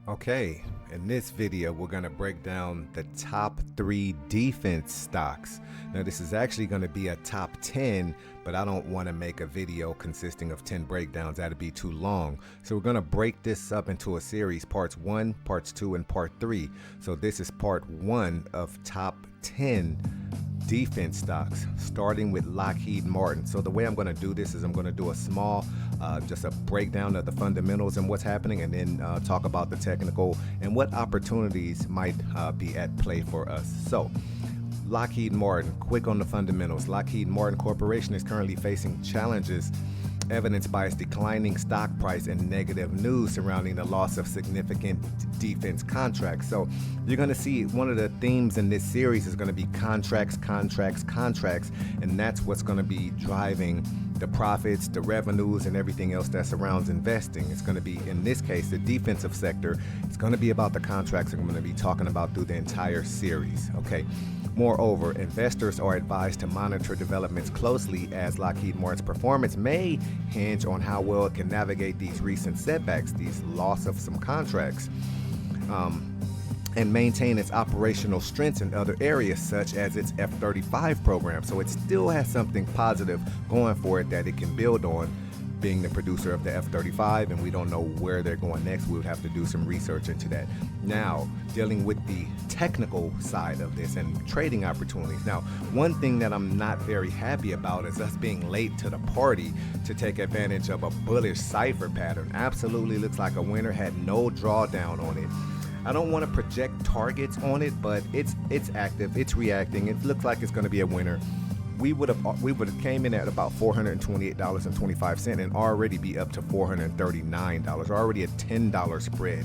Okay, in this video, we're going to break down the top 3 defense stocks. Now, this is actually going to be a top 10, but I don't want to make a video consisting of 10 breakdowns. That'd be too long. So we're going to break this up into a series, parts 1, parts 2, and part 3. So this is part 1 of top 10 defense stocks, starting with Lockheed Martin. So the way I'm going to do this is I'm going to do a small just a breakdown of the fundamentals and what's happening, and then talk about the technical and what opportunities might be at play for us. So Lockheed Martin, quick on the fundamentals. Lockheed Martin Corporation is currently facing challenges evidenced by its declining stock price and negative news surrounding the loss of significant defense contracts. So you're going to see one of the themes in this series is going to be contracts, and that's what's going to be driving the profits, the revenues, and everything else that surrounds investing. It's going to be, in this case, the defensive sector. It's going to be about the contracts I'm going to be talking about through the entire series. Okay. Moreover, investors are advised to monitor developments closely, as Lockheed Martin's performance may hinge on how well it can navigate these recent setbacks, these loss of some contracts, and maintain its operational strengths in other areas, such as its F-35 program. So it still has something positive going for it that it can build on, being the producer of the F-35, and we don't know where they're going next. We would have to do some research into that. Now, dealing with the technical side of this and trading opportunities. Now, one thing that I'm not very happy about is us being late to the party to take advantage of a bullish cipher pattern. Absolutely looks like a winner, had no drawdown on it. I don't want to project targets on it, but it's active, it's reacting. It looks like it's going to be a winner. We would have came in at about $428.25 and already be up to $439, already a $10 spread,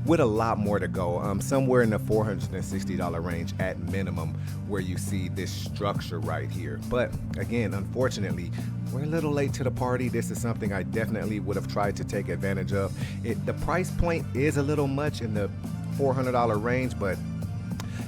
with a lot more to go. Somewhere in the $460 range at minimum, where you see this structure right here. But again, unfortunately, we're a little late to the party. This is something I definitely would have tried to take advantage of. The price point is a little much in the $400 range, but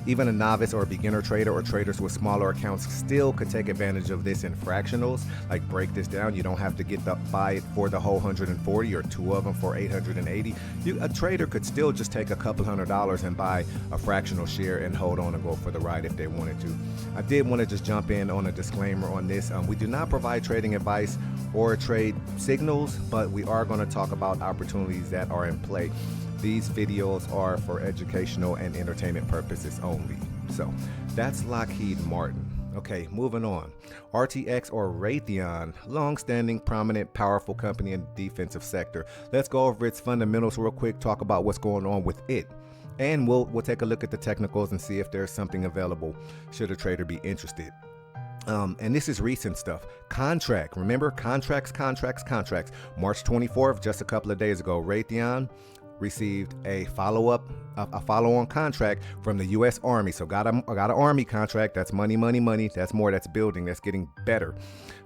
even a novice or a beginner trader or traders with smaller accounts still could take advantage of this in fractionals. Like, break this down. You don't have to buy it for the whole 140 or 2 of them for 880. A trader could still just take a couple $100s and buy a fractional share and hold on and go for the ride if they wanted to. I did want to just jump in on a disclaimer on this. We do not provide trading advice or trade signals, but we are going to talk about opportunities that are in play. These videos are for educational and entertainment purposes only. So that's Lockheed Martin. Okay, moving on. RTX, or Raytheon, long-standing, prominent, powerful company in the defensive sector. Let's go over its fundamentals real quick, talk about what's going on with it. And we'll take a look at the technicals and see if there's something available should a trader be interested. And this is recent stuff. Contract, remember, contracts. March 24th, just a couple of days ago, Raytheon received a follow-on contract from the U.S. Army. So got an Army contract. That's money. That's more. That's building. That's getting better.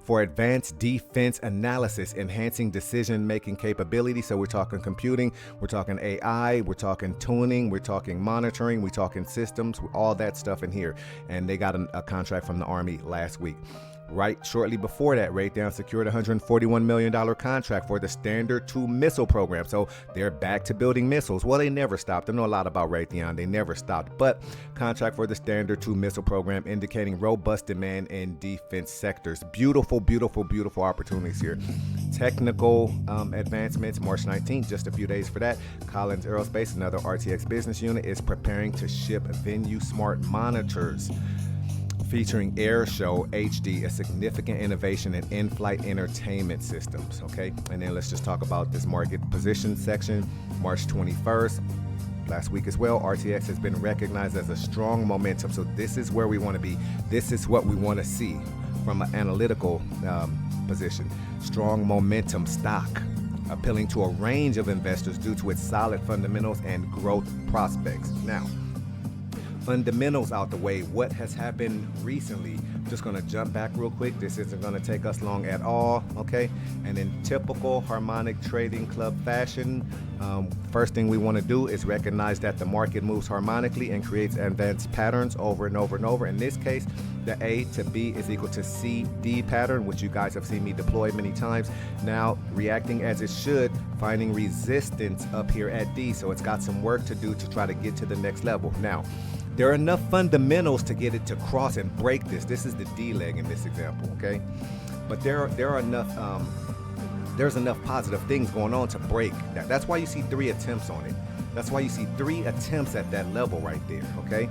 For advanced defense analysis, enhancing decision-making capability. So we're talking computing, we're talking AI, we're talking tuning, we're talking monitoring, we're talking systems, all that stuff in here. And they got a contract from the Army last week. Right shortly before that, Raytheon secured a $141 million contract for the Standard 2 missile program. So they're back to building missiles. Well, they never stopped. I know a lot about Raytheon. They never stopped. But contract for the Standard 2 missile program, indicating robust demand in defense sectors. Beautiful opportunities here. Technical advancements, March 19th, just a few days for that. Collins Aerospace, another RTX business unit, is preparing to ship Venue Smart monitors featuring AirShow HD, a significant innovation in in-flight entertainment systems. Okay, and then let's just talk about this market position section. March 21st, last week as well, RTX has been recognized as a strong momentum. So this is where we want to be. This is what we want to see from an analytical position. Strong momentum stock, appealing to a range of investors due to its solid fundamentals and growth prospects. Now, fundamentals out the way, what has happened recently? Just gonna jump back real quick. This isn't gonna take us long at all, okay? And in typical Harmonic Trading Club fashion, first thing we wanna do is recognize that the market moves harmonically and creates advanced patterns over and over and over. In this case, the A to B is equal to CD pattern, which you guys have seen me deploy many times. Now, reacting as it should, finding resistance up here at D. So it's got some work to do to try to get to the next level. Now, there are enough fundamentals to get it to cross and break this. This is the D leg in this example, okay? But there are enough, there's enough positive things going on to break that. That's why you see 3 attempts on it. That's why you see 3 attempts at that level right there, okay?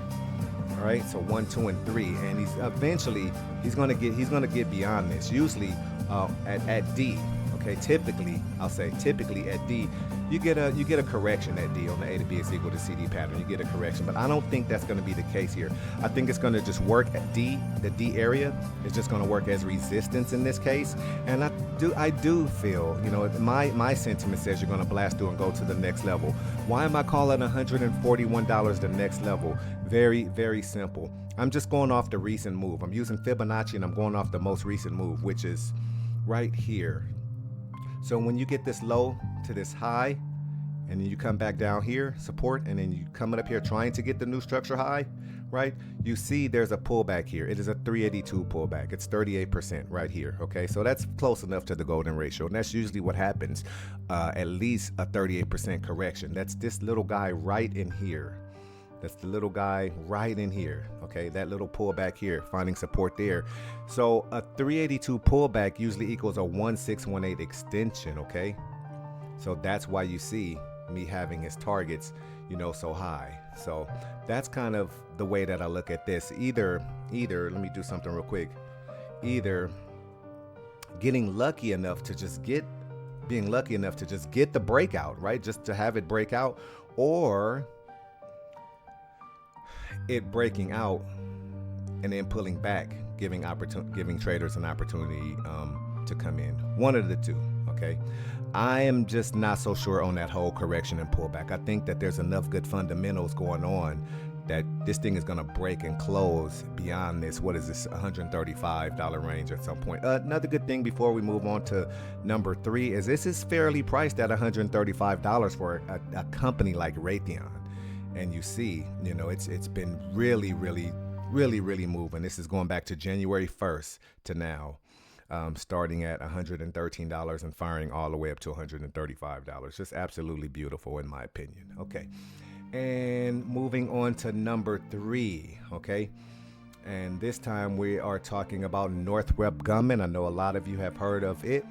All right, so 1, 2, and 3, and he's eventually he's gonna get beyond this. Usually at D, okay. Typically, I'll say typically at D, you get a correction at D on the A to B is equal to CD pattern. You get a correction, but I don't think that's going to be the case here. I think it's going to just work at D. The D area is just going to work as resistance in this case, and I do feel, you know, my sentiment says you're going to blast through and go to the next level. Why am I calling $141 the next level? Very, very simple. I'm just going off the recent move. I'm using Fibonacci and I'm going off the most recent move, which is right here. So when you get this low to this high, and then you come back down here, support, and then you coming up here trying to get the new structure high, right? You see there's a pullback here. It is a 382 pullback. It's 38% right here, okay? So that's close enough to the golden ratio, and that's usually what happens, at least a 38% correction. That's this little guy right in here. That's the little guy right in here, okay? That little pullback here, finding support there. So a 382 pullback usually equals a 1618 extension, okay? So that's why you see me having his targets, you know, so high. So that's kind of the way that I look at this. Either, let me do something real quick. Either getting lucky enough to just being lucky enough to just get the breakout, right? Just to have it break out, or it breaking out and then pulling back, giving traders an opportunity to come in. One of the two, okay? I am just not so sure on that whole correction and pullback. I think that there's enough good fundamentals going on that this thing is going to break and close beyond this, what is this, $135 range at some point. Another good thing before we move on to number 3 is this is fairly priced at $135 for a company like Raytheon. And you see, you know, it's been really moving. This is going back to January 1st to now, starting at $113 and firing all the way up to $135. Just absolutely beautiful in my opinion. Okay, and moving on to number 3. Okay, and this time we are talking about Northrop Grumman. I know a lot of you have heard of it.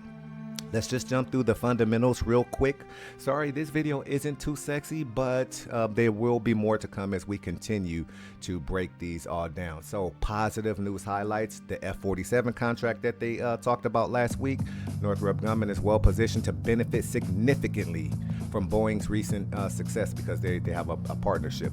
Let's just jump through the fundamentals real quick. Sorry, this video isn't too sexy, but there will be more to come as we continue to break these all down. So positive news highlights: the F-47 contract that they talked about last week. Northrop Grumman is well positioned to benefit significantly from Boeing's recent success because they have a partnership.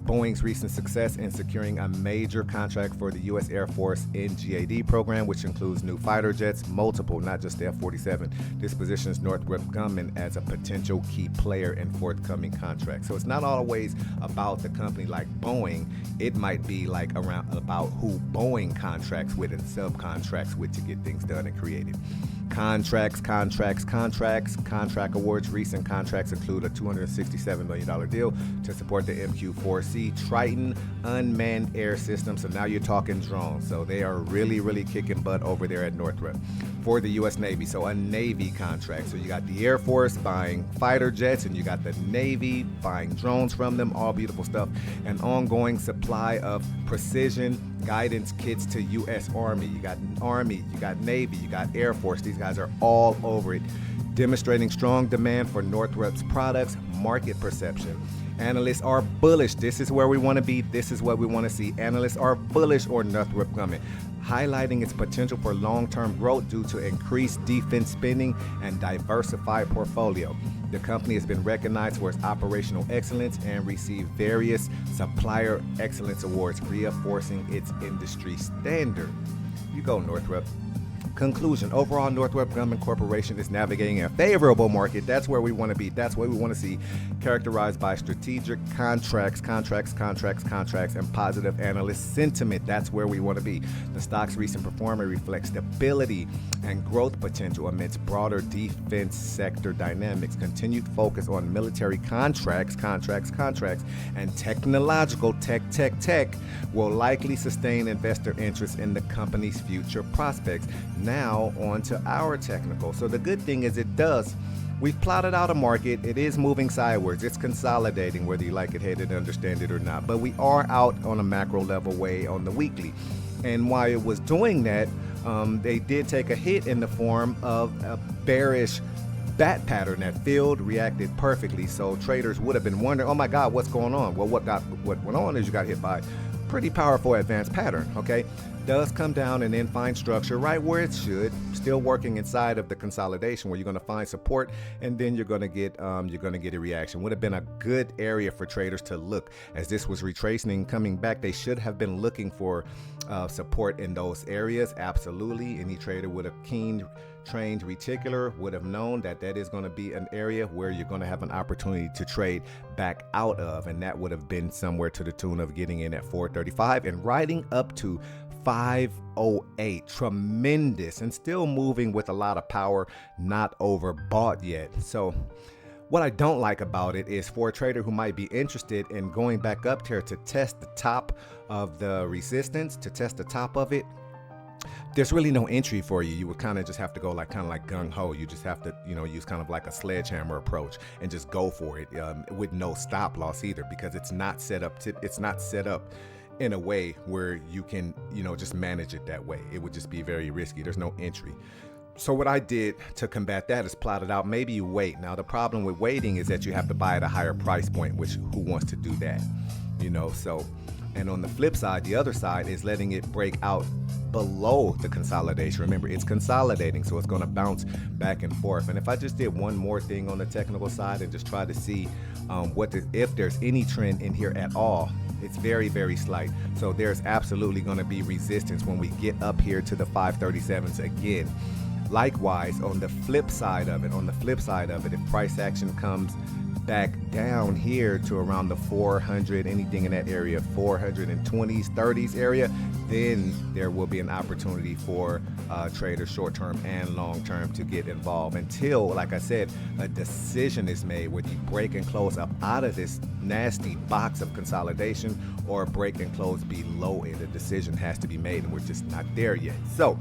Boeing's recent success in securing a major contract for the U.S. Air Force NGAD program, which includes new fighter jets, multiple, not just the F-47. This positions Northrop Grumman as a potential key player in forthcoming contracts. So it's not always about the company like Boeing. It might be like about who Boeing contracts with and subcontracts with to get things done and created. Contract awards. Recent contracts include a $267 million deal to support the MQ-4C Triton unmanned air system. So now you're talking drones. So they are really kicking butt over there at Northrop for the U.S. Navy. So a Navy contract. So you got the Air Force buying fighter jets, and you got the Navy buying drones from them. All beautiful stuff. An ongoing supply of precision guidance kits to U.S. Army. You got Army, you got Navy, you got Air Force. These guys are all over it, demonstrating strong demand for Northrop's products. Market perception: analysts are bullish. This is where we want to be. This is what we want to see. Analysts are bullish on Northrop Grumman, highlighting its potential for long-term growth due to increased defense spending and diversified portfolio. The company has been recognized for its operational excellence and received various supplier excellence awards, reinforcing its industry standard. You go, Northrop. Conclusion: overall, Northrop Grumman Corporation is navigating a favorable market. That's where we want to be. That's what we want to see, characterized by strategic contracts, and positive analyst sentiment. That's where we want to be. The stock's recent performance reflects stability and growth potential amidst broader defense sector dynamics. Continued focus on military contracts, and technological tech will likely sustain investor interest in the company's future prospects. Now on to our technical. So the good thing is we've plotted out a market. It is moving sideways. It's consolidating, whether you like it, hate it, understand it or not. But we are out on a macro level way on the weekly. And while it was doing that, they did take a hit in the form of a bearish bat pattern that filled, reacted perfectly. So traders would have been wondering, oh my God, what's going on? Well, what went on is you got hit by pretty powerful advanced pattern. Okay, does come down and then find structure right where it should, still working inside of the consolidation where you're going to find support, and then you're going to get a reaction. Would have been a good area for traders to look as this was retracing, coming back. They should have been looking for support in those areas. Absolutely, any trader with a keen trained reticular would have known that is going to be an area where you're going to have an opportunity to trade back out of, and that would have been somewhere to the tune of getting in at 435 and riding up to 508. Tremendous, and still moving with a lot of power, not overbought yet. So what I don't like about it is for a trader who might be interested in going back up here to test the top of the resistance, to test the top of it, there's really no entry for you. You would kind of just have to go like gung-ho. You just have to, use kind of like a sledgehammer approach and just go for it with no stop loss either, because it's not set up in a way where you can, just manage it that way. It would just be very risky. There's no entry. So what I did to combat that is plotted out, maybe you wait. Now the problem with waiting is that you have to buy at a higher price point, which who wants to do that? So, and on the flip side, the other side is letting it break out below the consolidation. Remember, it's consolidating, so it's going to bounce back and forth. And if I just did one more thing on the technical side and just try to see if there's any trend in here at all, it's very, very slight. So there's absolutely going to be resistance when we get up here to the 537s again. Likewise, on the flip side of it, if price action comes back down here to around the 400, anything in that area, 420s, 30s area, then there will be an opportunity for traders short-term and long-term to get involved until, like I said, a decision is made, whether you break and close up out of this nasty box of consolidation or break and close below it. A decision has to be made, and we're just not there yet. So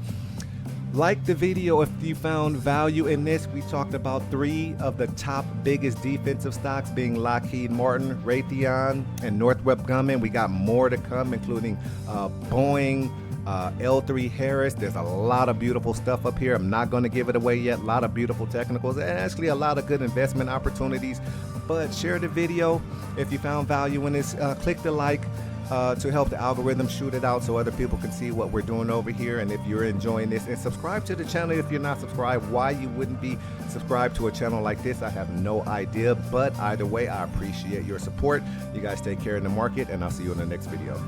like the video if you found value in this. We talked about 3 of the top biggest defensive stocks being Lockheed Martin, Raytheon, and Northrop Grumman. We got more to come, including Boeing, L3 Harris. There's a lot of beautiful stuff up here. I'm not going to give it away yet. A lot of beautiful technicals and actually a lot of good investment opportunities. But share the video if you found value in this. Click the like to help the algorithm shoot it out so other people can see what we're doing over here. And if you're enjoying this, and subscribe to the channel if you're not subscribed. Why you wouldn't be subscribed to a channel like this, I have no idea. But either way, I appreciate your support. You guys take care in the market, and I'll see you in the next video.